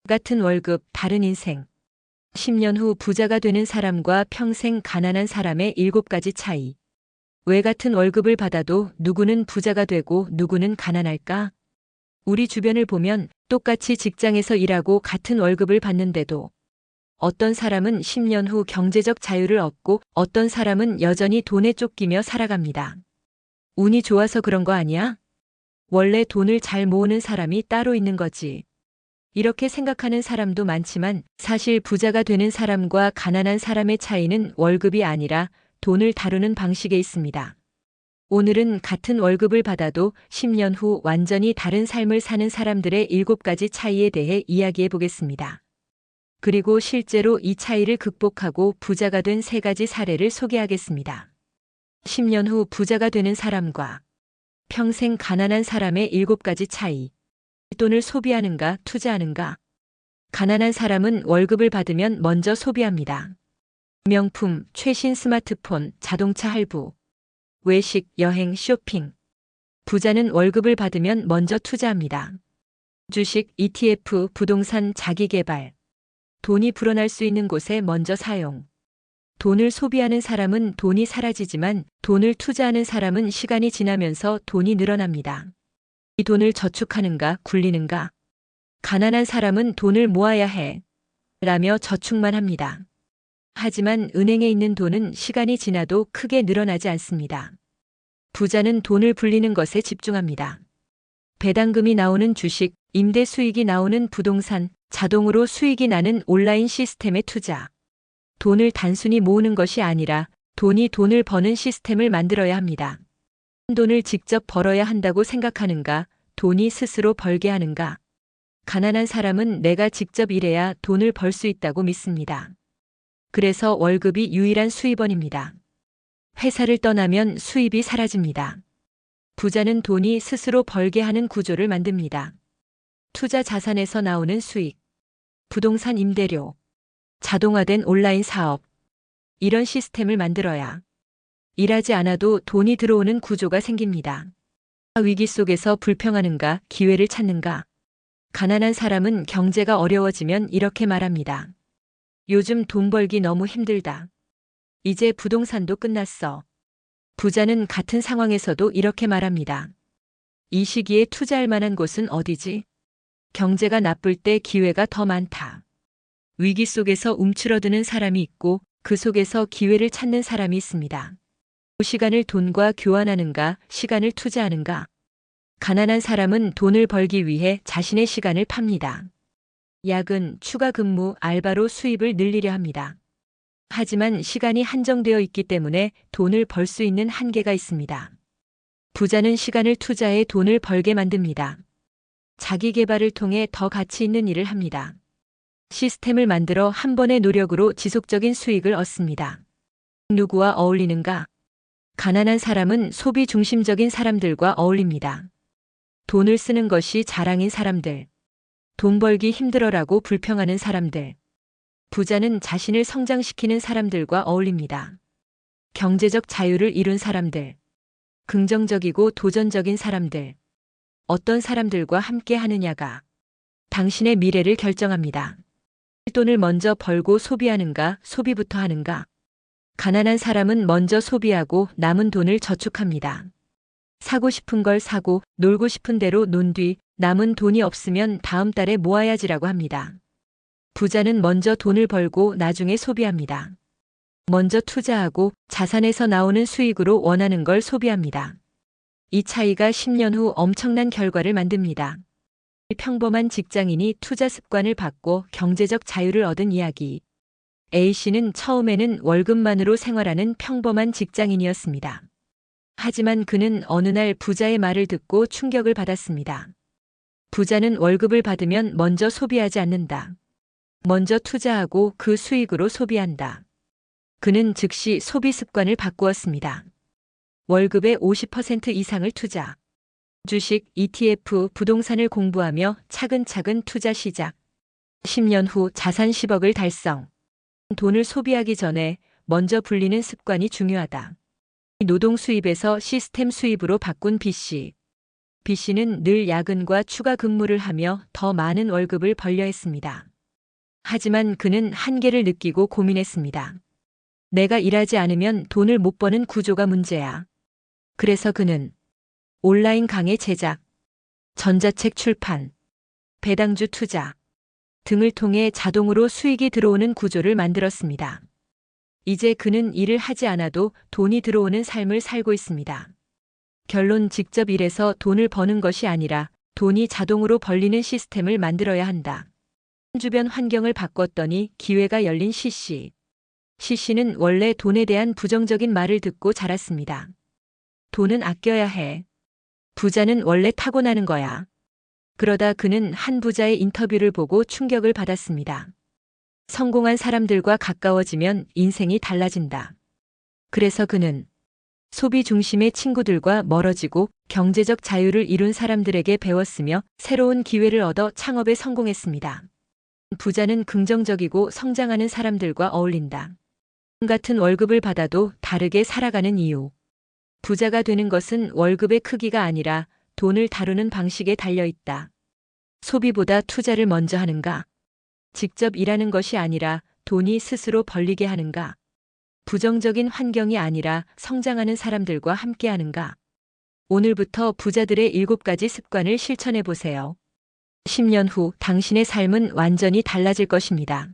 같은 월급, 다른 인생. 10년 후 부자가 되는 사람과 평생 가난한 사람의 7가지 차이. 왜 같은 월급을 받아도 누구는 부자가 되고 누구는 가난할까? 우리 주변을 보면 똑같이 직장에서 일하고 같은 월급을 받는데도 어떤 사람은 10년 후 경제적 자유를 얻고 어떤 사람은 여전히 돈에 쫓기며 살아갑니다. 운이 좋아서 그런 거 아니야? 원래 돈을 잘 모으는 사람이 따로 있는 거지. 이렇게 생각하는 사람도 많지만 사실 부자가 되는 사람과 가난한 사람의 차이는 월급이 아니라 돈을 다루는 방식에 있습니다. 오늘은 같은 월급을 받아도 10년 후 완전히 다른 삶을 사는 사람들의 7가지 차이에 대해 이야기해 보겠습니다. 그리고 실제로 이 차이를 극복하고 부자가 된 3가지 사례를 소개하겠습니다. 10년 후 부자가 되는 사람과 평생 가난한 사람의 7가지 차이. 돈을 소비하는가, 투자하는가? 가난한 사람은 월급을 받으면 먼저 소비합니다. 명품, 최신 스마트폰, 자동차 할부, 외식, 여행, 쇼핑. 부자는 월급을 받으면 먼저 투자합니다. 주식, ETF, 부동산, 자기계발. 돈이 불어날 수 있는 곳에 먼저 사용. 돈을 소비하는 사람은 돈이 사라지지만 돈을 투자하는 사람은 시간이 지나면서 돈이 늘어납니다. 이 돈을 저축하는가, 굴리는가? 가난한 사람은 돈을 모아야 해. 라며 저축만 합니다. 하지만 은행에 있는 돈은 시간이 지나도 크게 늘어나지 않습니다. 부자는 돈을 불리는 것에 집중합니다. 배당금이 나오는 주식, 임대 수익이 나오는 부동산, 자동으로 수익이 나는 온라인 시스템에 투자. 돈을 단순히 모으는 것이 아니라 돈이 돈을 버는 시스템을 만들어야 합니다. 돈을 직접 벌어야 한다고 생각하는가, 돈이 스스로 벌게 하는가? 가난한 사람은 내가 직접 일해야 돈을 벌 수 있다고 믿습니다. 그래서 월급이 유일한 수입원입니다. 회사를 떠나면 수입이 사라집니다. 부자는 돈이 스스로 벌게 하는 구조를 만듭니다. 투자 자산에서 나오는 수익, 부동산 임대료, 자동화된 온라인 사업. 이런 시스템을 만들어야 일하지 않아도 돈이 들어오는 구조가 생깁니다. 위기 속에서 불평하는가, 기회를 찾는가? 가난한 사람은 경제가 어려워지면 이렇게 말합니다. 요즘 돈 벌기 너무 힘들다. 이제 부동산도 끝났어. 부자는 같은 상황에서도 이렇게 말합니다. 이 시기에 투자할 만한 곳은 어디지? 경제가 나쁠 때 기회가 더 많다. 위기 속에서 움츠러드는 사람이 있고 그 속에서 기회를 찾는 사람이 있습니다. 시간을 돈과 교환하는가, 시간을 투자하는가? 가난한 사람은 돈을 벌기 위해 자신의 시간을 팝니다. 야근, 추가 근무, 알바로 수입을 늘리려 합니다. 하지만 시간이 한정되어 있기 때문에 돈을 벌 수 있는 한계가 있습니다. 부자는 시간을 투자해 돈을 벌게 만듭니다. 자기 개발을 통해 더 가치 있는 일을 합니다. 시스템을 만들어 한 번의 노력으로 지속적인 수익을 얻습니다. 누구와 어울리는가? 가난한 사람은 소비 중심적인 사람들과 어울립니다. 돈을 쓰는 것이 자랑인 사람들. 돈 벌기 힘들어라고 불평하는 사람들. 부자는 자신을 성장시키는 사람들과 어울립니다. 경제적 자유를 이룬 사람들. 긍정적이고 도전적인 사람들. 어떤 사람들과 함께 하느냐가 당신의 미래를 결정합니다. 돈을 먼저 벌고 소비하는가, 소비부터 하는가? 가난한 사람은 먼저 소비하고 남은 돈을 저축합니다. 사고 싶은 걸 사고 놀고 싶은 대로 논 뒤 남은 돈이 없으면 다음 달에 모아야지라고 합니다. 부자는 먼저 돈을 벌고 나중에 소비합니다. 먼저 투자하고 자산에서 나오는 수익으로 원하는 걸 소비합니다. 이 차이가 10년 후 엄청난 결과를 만듭니다. 평범한 직장인이 투자 습관을 바꿔 경제적 자유를 얻은 이야기. A씨는 처음에는 월급만으로 생활하는 평범한 직장인이었습니다. 하지만 그는 어느 날 부자의 말을 듣고 충격을 받았습니다. 부자는 월급을 받으면 먼저 소비하지 않는다. 먼저 투자하고 그 수익으로 소비한다. 그는 즉시 소비 습관을 바꾸었습니다. 월급의 50% 이상을 투자. 주식, ETF, 부동산을 공부하며 차근차근 투자 시작. 10년 후 자산 10억을 달성. 돈을 소비하기 전에 먼저 불리는 습관이 중요하다. 노동 수입에서 시스템 수입으로 바꾼 B씨. B 씨는 늘 야근과 추가 근무를 하며 더 많은 월급을 벌려 했습니다. 하지만 그는 한계를 느끼고 고민했습니다. 내가 일하지 않으면 돈을 못 버는 구조가 문제야. 그래서 그는 온라인 강의 제작, 전자책 출판, 배당주 투자 등을 통해 자동으로 수익이 들어오는 구조를 만들었습니다. 이제 그는 일을 하지 않아도 돈이 들어오는 삶을 살고 있습니다. 결론, 직접 일해서 돈을 버는 것이 아니라 돈이 자동으로 벌리는 시스템을 만들어야 한다. 주변 환경을 바꿨더니 기회가 열린 C씨. C씨는 원래 돈에 대한 부정적인 말을 듣고 자랐습니다. 돈은 아껴야 해. 부자는 원래 타고나는 거야. 그러다 그는 한 부자의 인터뷰를 보고 충격을 받았습니다. 성공한 사람들과 가까워지면 인생이 달라진다. 그래서 그는 소비 중심의 친구들과 멀어지고 경제적 자유를 이룬 사람들에게 배웠으며 새로운 기회를 얻어 창업에 성공했습니다. 부자는 긍정적이고 성장하는 사람들과 어울린다. 같은 월급을 받아도 다르게 살아가는 이유. 부자가 되는 것은 월급의 크기가 아니라 돈을 다루는 방식에 달려 있다. 소비보다 투자를 먼저 하는가? 직접 일하는 것이 아니라 돈이 스스로 벌리게 하는가? 부정적인 환경이 아니라 성장하는 사람들과 함께 하는가? 오늘부터 부자들의 7가지 습관을 실천해 보세요. 10년 후 당신의 삶은 완전히 달라질 것입니다.